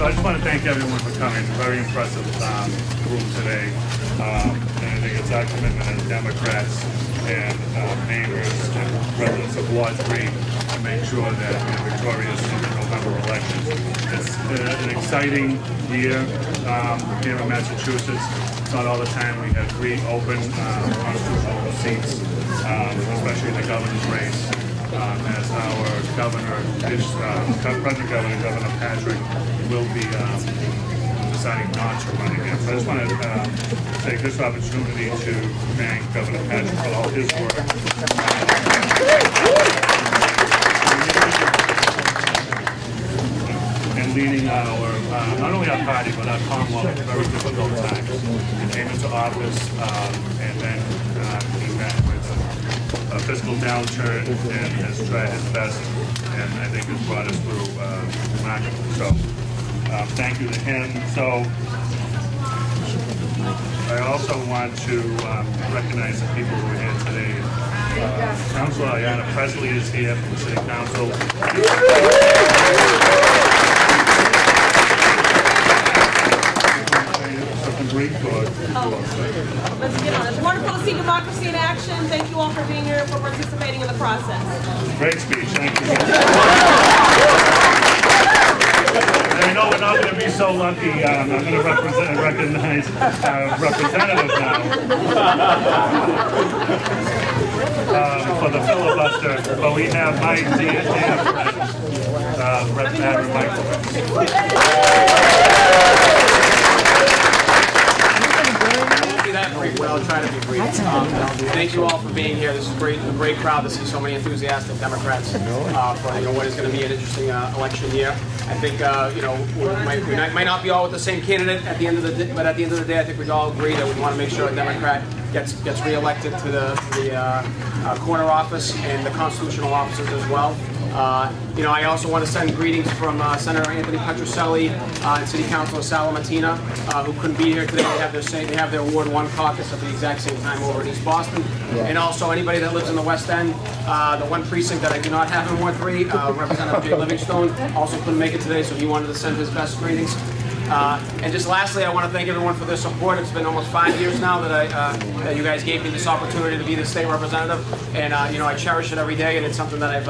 I just want to thank everyone for coming. Very impressive group today. And I think it's our commitment as Democrats and neighbors and residents of Ward 3 to make sure that we're victorious in the November election. It's an exciting year here in Massachusetts. It's not all the time we have 3 open constitutional seats, especially in the governor's race. As our governor, present governor, Governor Patrick, will be deciding not to run again. So I just want to take this opportunity to thank Governor Patrick for all his work. And leading our, not only our party, but our Commonwealth at very difficult times. He came into office and then came back with a fiscal downturn and has tried his best, and I think has brought us through remarkably. So thank you to him. So I also want to recognize the people who are here today. Councilor Ayanna Presley is here from the City Council. Let's get on. It's wonderful to see democracy in action. Thank you all for being here and for participating in the process. Great speech. Thank you. I know we're not going to be so lucky. I'm going to recognize representative now for the filibuster, but we have my dear friend, Representative Michael. I'll try to be brief. Thank you all for being here. This is a great crowd to see so many enthusiastic Democrats for what is going to be an interesting election year. I think we might not be all with the same candidate at the end of the day, but at the end of the day, I think we all agree that we want to make sure a Democrat gets reelected to the corner office and the constitutional offices as well. I also want to send greetings from Senator Anthony Petrocelli and City Councilor Sal Mattina, who couldn't be here today. They have their Ward 1 caucus at the exact same time over in East Boston. And also anybody that lives in the West End, the one precinct that I do not have in Ward 3, Representative Jay Livingstone, also couldn't make it today, so he wanted to send his best greetings. And just lastly, I want to thank everyone for their support. It's been almost 5 years now that you guys gave me this opportunity to be the state representative, and I cherish it every day. And it's something that I've,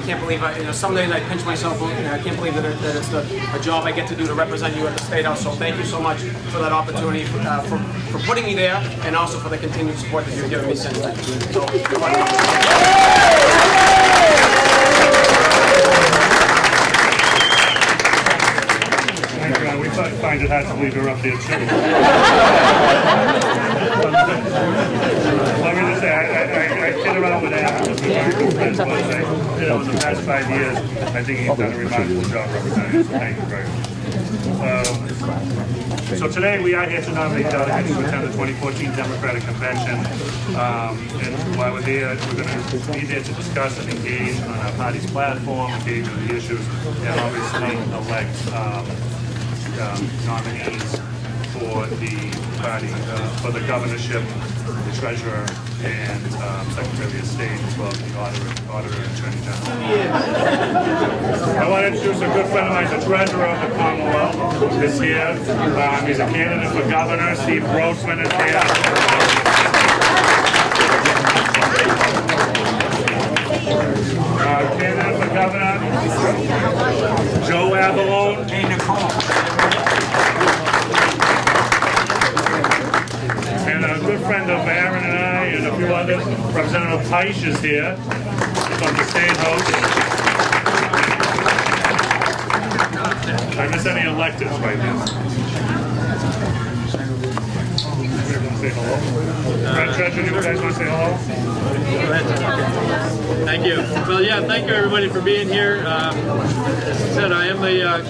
can't believe. Some days I pinch myself. I can't believe that it's a job I get to do to represent you at the state house. So thank you so much for that opportunity, for putting me there, and also for the continued support that you've given me since then. So, we find it hard to believe you're up there too. Let me just say, I kid around with Adam because we're very good friends, but in the past 5 years, I think he's done a remarkable job representing, so thank you very much. So today we are here to nominate delegates to attend the 2014 Democratic Convention. And while we're here, we're going to be there to discuss and engage on our party's platform, engage on the issues, and obviously elect nominees for the party, for the governorship, the treasurer, and Secretary of State, as well as the auditor and Attorney General. I want to introduce a good friend of mine, the treasurer of the Commonwealth this year. He's a candidate for governor. Steve Grossman is here. Candidate for governor, Joe Avalone. Hey, Nicole. And a good friend of Aaron and I and a few others, Representative Peisch is here from the State House. I miss any electeds right now. Say hello. Treasurer, do you guys want to say hello? Thank you. Well, yeah, thank you everybody for being here. As I said, I am the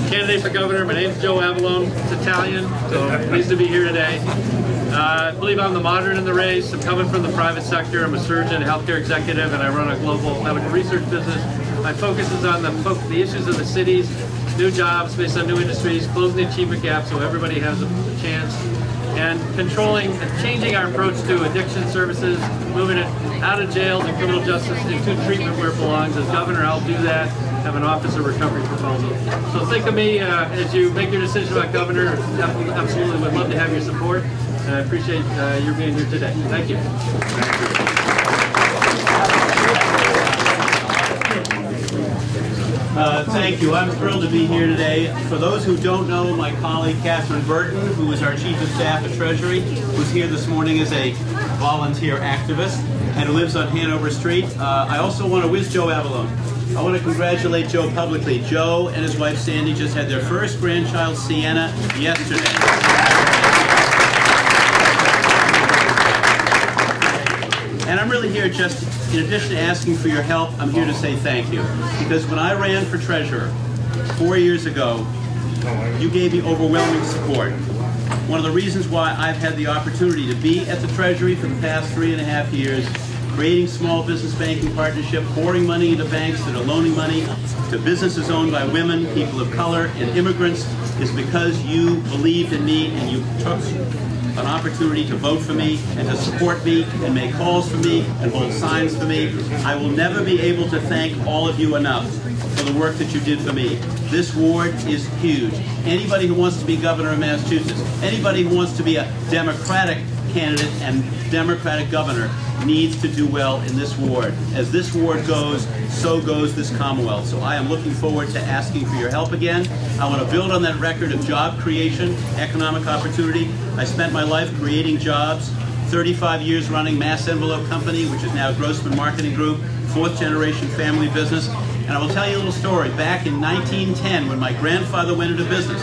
candidate for governor. My name is Joe Avalone. It's Italian, so I'm pleased to be here today. I believe I'm the modern in the race. I'm coming from the private sector. I'm a surgeon, a healthcare executive, and I run a global medical research business. My focus is on the issues of the cities, new jobs based on new industries, closing the achievement gap so everybody has a chance. and changing our approach to addiction services, moving it out of jails and criminal justice into treatment where it belongs. As governor, I'll do that, have an Office of Recovery proposal. So think of me as you make your decision about governor. Absolutely would love to have your support, and I appreciate your being here today. Thank you. Thank you. I'm thrilled to be here today. For those who don't know, my colleague Catherine Burton, who is our Chief of Staff at Treasury, who's here this morning as a volunteer activist and who lives on Hanover Street. I also want to wish Joe Avalone. I want to congratulate Joe publicly. Joe and his wife Sandy just had their first grandchild, Sienna, yesterday. And I'm really here just, in addition to asking for your help, I'm here to say thank you. Because when I ran for treasurer 4 years ago, you gave me overwhelming support. One of the reasons why I've had the opportunity to be at the Treasury for the past 3.5 years, creating small business banking partnership, pouring money into banks that are loaning money to businesses owned by women, people of color, and immigrants, is because you believed in me and you took an opportunity to vote for me and to support me and make calls for me and hold signs for me. I will never be able to thank all of you enough for the work that you did for me. This ward is huge. Anybody who wants to be governor of Massachusetts, anybody who wants to be a Democratic candidate and Democratic governor needs to do well in this ward. As this ward goes, so goes this Commonwealth. So I am looking forward to asking for your help again. I want to build on that record of job creation, economic opportunity. I spent my life creating jobs, 35 years running Mass Envelope Company, which is now Grossman Marketing Group, 4th generation family business. And I will tell you a little story. Back in 1910, when my grandfather went into business,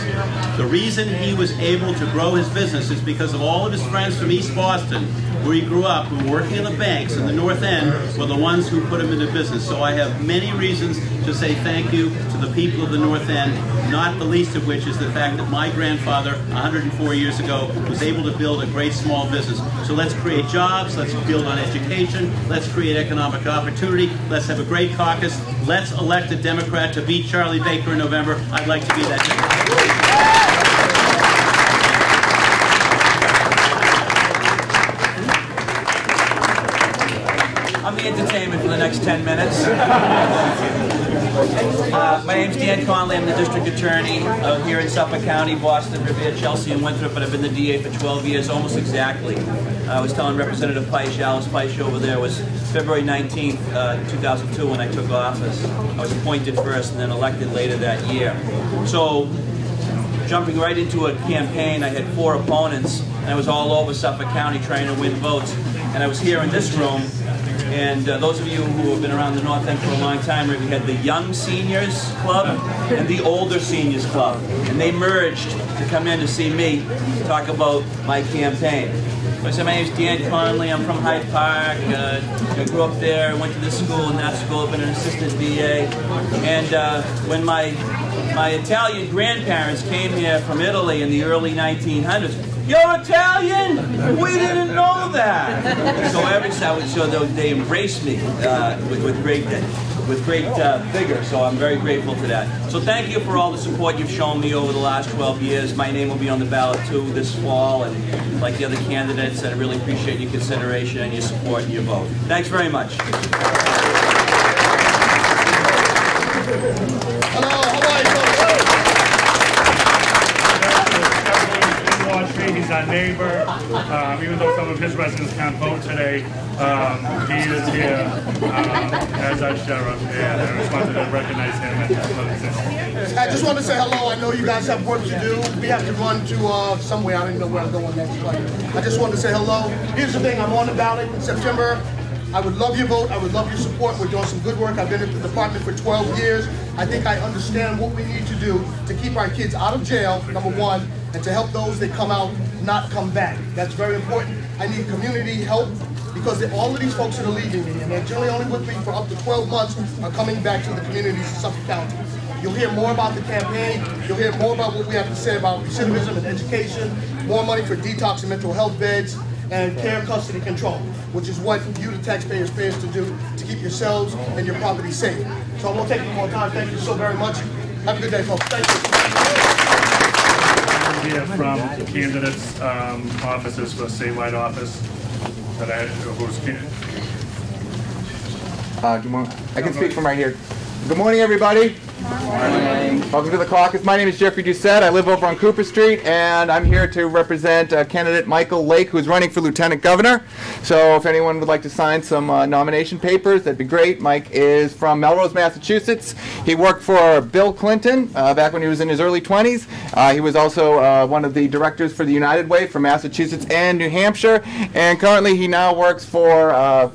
the reason he was able to grow his business is because of all of his friends from East Boston, where he grew up, who were working in the banks in the North End, were the ones who put him into business. So I have many reasons to say thank you to the people of the North End, not the least of which is the fact that my grandfather, 104 years ago, was able to build a great small business. So let's create jobs, let's build on education, let's create economic opportunity, let's have a great caucus, let's elect a Democrat to beat Charlie Baker in November. I'd like to be that Democrat. I'm the entertainment for the next 10 minutes. My name's Dan Conley. I'm the district attorney here in Suffolk County, Boston, Revere, Chelsea, and Winthrop, but I've been the DA for 12 years, almost exactly. I was telling Representative Peisch, Alice Peisch over there, was February 19th, 2002 when I took office. I was appointed first and then elected later that year. So, jumping right into a campaign, I had 4 opponents, and I was all over Suffolk County trying to win votes. And I was here in this room, and those of you who have been around the North End for a long time, we had the Young Seniors Club and the Older Seniors Club. And they merged to come in to see me talk about my campaign. So I said, my name's Dan Conley, I'm from Hyde Park, I grew up there, went to this school and that school, I've been an assistant VA. And when my Italian grandparents came here from Italy in the early 1900s, "You're Italian? We didn't know that." So every time, so they embraced me with great vigor. So I'm very grateful for that. So thank you for all the support you've shown me over the last 12 years. My name will be on the ballot too this fall, and like the other candidates. And I really appreciate your consideration and your support and your vote. Thanks very much. Hello, how are you? He's our neighbor. Even though some of his residents can't vote today, he is here as our sheriff, and I just wanted to recognize him and his I just want to say hello. I know you guys have work to do. We have to run to somewhere. I don't even know where I'm going next, but I just wanted to say hello. Here's the thing. I'm on the ballot in September. I would love your vote. I would love your support. We're doing some good work. I've been at the department for 12 years. I think I understand what we need to do to keep our kids out of jail, number one, and to help those that come out not come back. That's very important. I need community help because all of these folks that are leaving me, and they're generally only with me for up to 12 months, are coming back to the communities of Suffolk County. You'll hear more about the campaign. You'll hear more about what we have to say about recidivism and education, more money for detox and mental health beds, and care, custody, control, which is what you, the taxpayers, pay us to do to keep yourselves and your property safe. So I won't take any more time. Thank you so very much. Have a good day, folks. Thank you. to hear from candidates' offices for statewide office. I can speak from right here. Good morning, everybody. Welcome to the caucus. My name is Jeffrey Doucette. I live over on Cooper Street, and I'm here to represent candidate Michael Lake, who's running for lieutenant governor. So if anyone would like to sign some nomination papers, that'd be great. Mike is from Melrose, Massachusetts. He worked for Bill Clinton back when he was in his early 20s. He was also one of the directors for the United Way for Massachusetts and New Hampshire. And currently he now works for an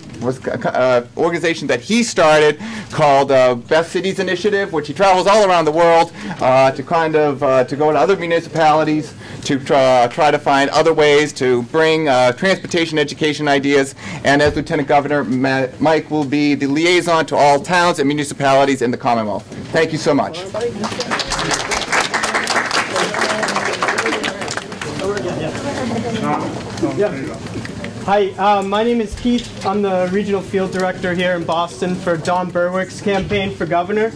organization that he started called Best Cities Initiative, which he travels all around the world to kind of to go to other municipalities to try to find other ways to bring transportation education ideas. And as Lieutenant Governor, Mike will be the liaison to all towns and municipalities in the Commonwealth. Thank you so much. Hi, my name is Keith. I'm the Regional Field Director here in Boston for Don Berwick's campaign for governor.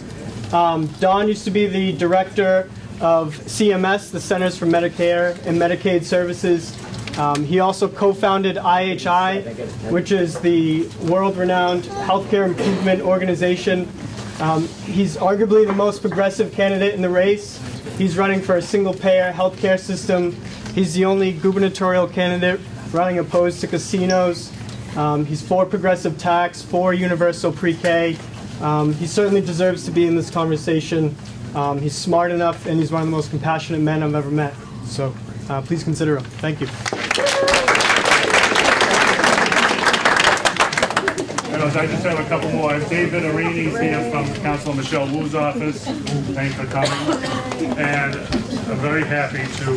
Don used to be the Director of CMS, the Centers for Medicare and Medicaid Services. He also co-founded IHI, which is the world-renowned healthcare improvement organization. He's arguably the most progressive candidate in the race. He's running for a single-payer healthcare system. He's the only gubernatorial candidate running opposed to casinos. He's for progressive tax, for universal pre-K. He certainly deserves to be in this conversation. He's smart enough, and he's one of the most compassionate men I've ever met. So please consider him. Thank you. I just have a couple more. David Arini's here from Councilor Michelle Wu's office. Thanks for coming. And I'm very happy to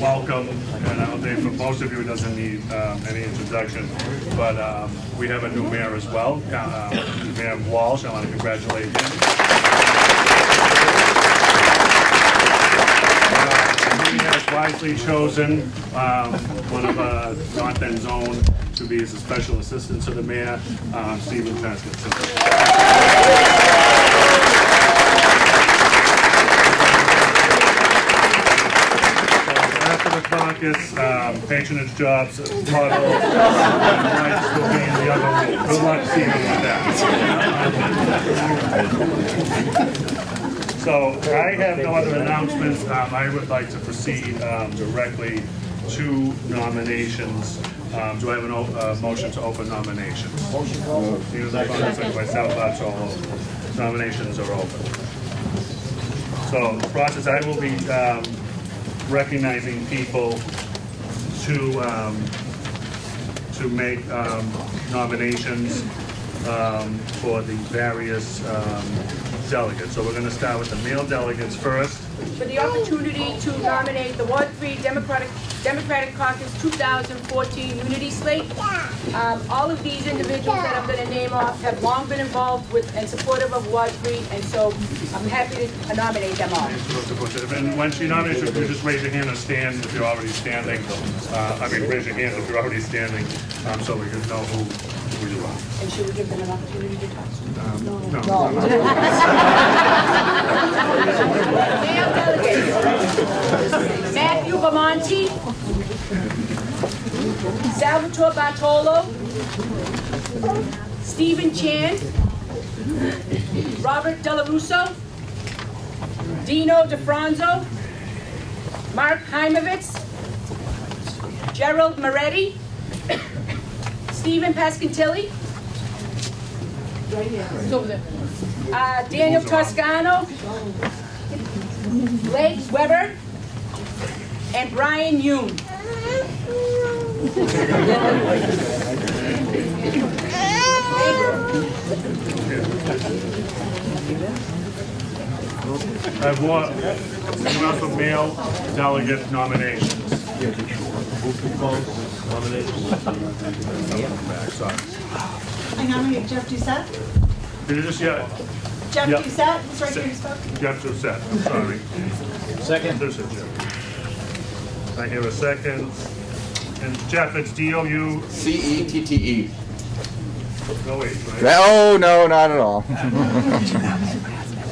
welcome, and I don't think for most of you it doesn't need any introduction, but we have a new mayor as well, Mayor Walsh. I want to congratulate him. He has wisely chosen one of North End's own to be as a special assistant to the mayor, Stephen Peskin. After the caucus, patronage jobs, models, rights will be in the other room. Good luck, Stephen, with that. So I have no other announcements. I would like to proceed directly to nominations. Do I have a motion to open nominations? Motion to open. Nominations are open. So the process, I will be recognizing people to make nominations for the various delegates. So we're going to start with the male delegates first. For the opportunity to nominate the Ward 3 Democratic Caucus 2014 Unity Slate. All of these individuals that I'm going to name off have long been involved with and supportive of Ward 3, and so I'm happy to nominate them all. And when she nominates you, just raise your hand or stand if you're already standing. Raise your hand if you're already standing, so we can know who you are. And should we give them an opportunity to talk? No. Male delegates. Matthew Bamonte, Salvatore Bartolo, Stephen Chan, Robert Delarusso, Dino DeFranzo, Mark Heimovitz, Gerald Moretti, Stephen Pascantilli, Daniel Toscano, Blake Weber, and Brian Yoon. I have one for male delegate nominations. I nominate Jeff Doucette. Did you just, yeah? Jeff Doucette, he's right here, he spoke. Jeff Doucette, I'm sorry. Second. There's a Jeff. I hear a second. And Jeff, it's D-O-U-C-E-T-T-E. No H, right? Oh, no, not at all.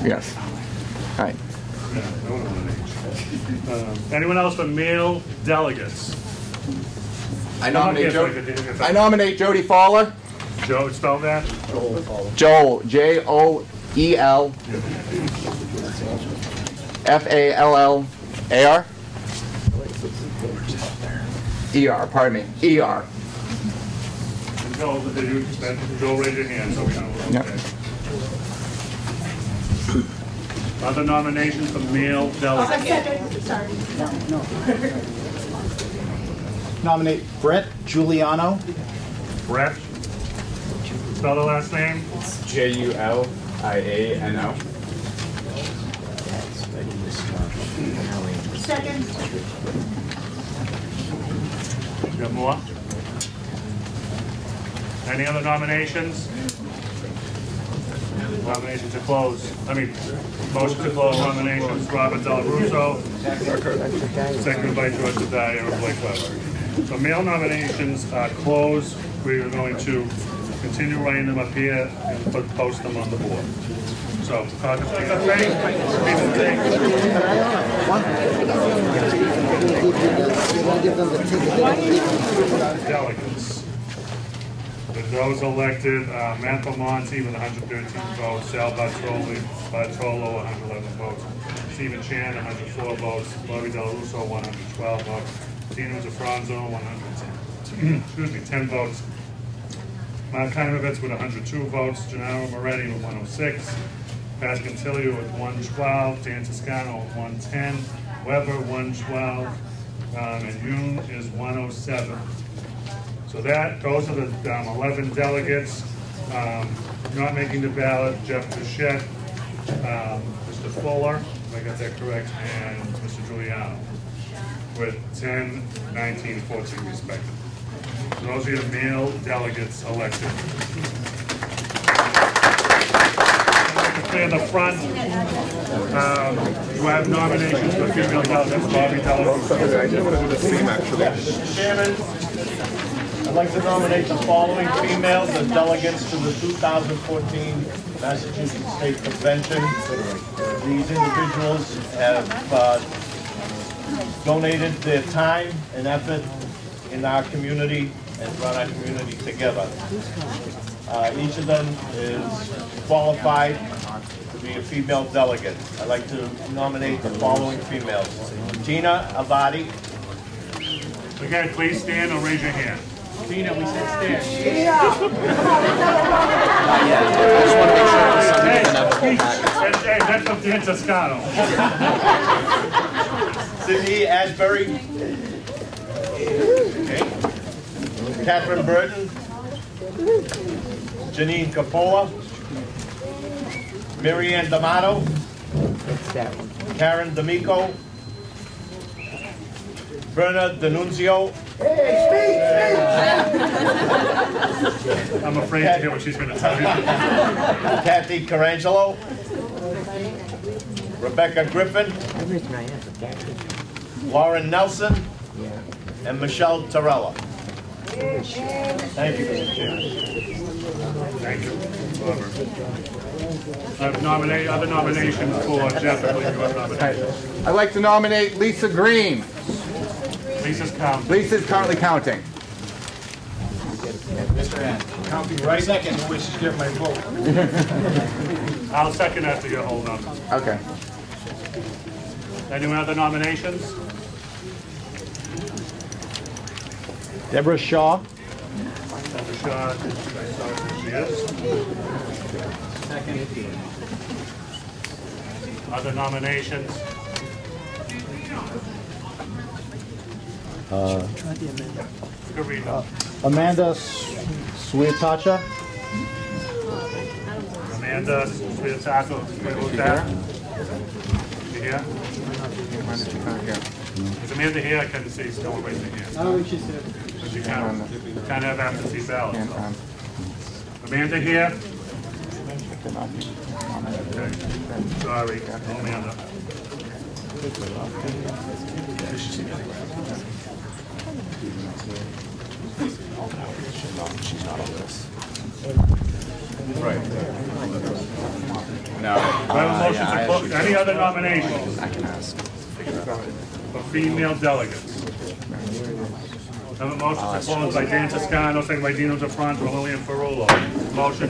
Yes. All right. Yeah, no H. Anyone else for male delegates? I nominate Jody Fowler. Joe, spell that. Joel, Joel, Fallar. Pardon me, ER. Joe, raise your hand so we know. Yep. Okay. Other nominations for male delegates? Sorry. Nominate Brett Giuliano. Brett. Spell the last name. Juliano. Second. You got more? Any other nominations? Nominations are closed. Motion to close nominations. Robert Del Russo. Seconded by George Dyer and Blake Weber. So male nominations are closed. We are going to continue writing them up here and post them on the board. So, caucus leaders ready? Delegates. With those elected, Matt Monti with 113 votes, Sal Bartolo 111 votes, Stephen Chan 104 votes, Bobby Del Russo 112 votes, Dino Zafranzo 10 votes, Mark Kaimovitz with 102 votes, Gennaro Moretti with 106, Pascantilio with 112, Dan Toscano with 110, Weber 112, and Yoon is 107. So those are the 11 delegates. Not making the ballot, Jeff Duchette, Mr. Fuller, if I got that correct, and Mr. Giuliano, with 10, 19, 14 respectively. So those are your male delegates elected. To clear the front, you have nominations for female delegates. Bobby Del Russo. I didn't want to do the same, actually. Mr. Chairman, I'd like to nominate the following females as delegates to the 2014 Massachusetts State Convention. These individuals have donated their time and effort in our community and brought our community together. Each of them is qualified to be a female delegate. I'd like to nominate the following females. Tina Abadi. Again, please stand or raise your hand. Tina, we said stand. Yeah. I just want to make sure it's something Hey, that's from Dan Toscano. Sydney Asbury. Okay. Catherine Burton. Janine Capola. Marianne D'Amato. Karen D'Amico. Bernard D'Annunzio. I'm afraid to hear what she's going to tell you. Kathy Carangelo. Rebecca Griffin. Lauren Nelson. And Michelle Torella. Thank you, Mr. Chairman. Thank you. I have other nominations for Jeff. I believe you have nominations. I'd like to nominate Lisa Green. Lisa's counting. Lisa's currently counting. Mr. Ann, counting right second, who wishes to give my vote? I'll second after you hold on. Okay. Any other nominations? Deborah Shaw. Deborah Shaw, she is. Second. Other nominations? You can read them. Amanda Suetacha. Amanda Suetaco, with that. You here? Is Amanda here? I couldn't see. Still raising her hand. I don't think she's here. But you can't have absentee ballots. So. Amanda here? Okay. Sorry, Amanda. She's not on this. Right. No. Any other nominations? I can ask. for female delegates. I have a motion to close by Dan Toscano, second by Dino DeFronto and Lillian Ferrulo. Motion,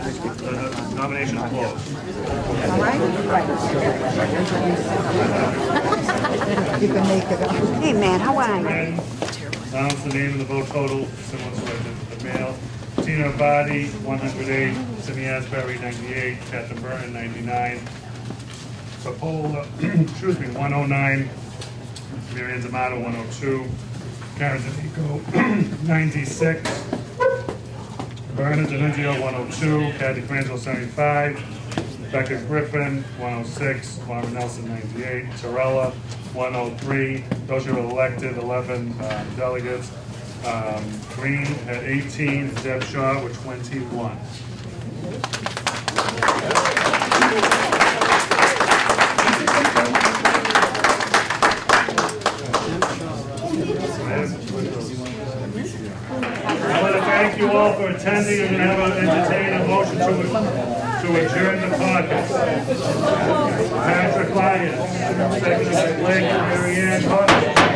nomination closed. You can make it up. Hey, man, how are you? Announce the name and the vote total, similar to the male. Tina Abadi, 108. Simi Asbury, 98. Catherine Byrne, 99. Papola, excuse me, 109. Marianne Zamato, 102. Karen Zanico, 96. Vernon Denunzio, 102. Kathy Franzel, 75. Becca Griffin, 106. Laura Nelson, 98. Torella, 103. Those who were elected, 11 delegates. Green had 18. Deb Shaw with 21. I want to thank you all for attending and have an entertaining motion to adjourn the caucus. Patrick Lyons, second by Blake, Marianne Hunt.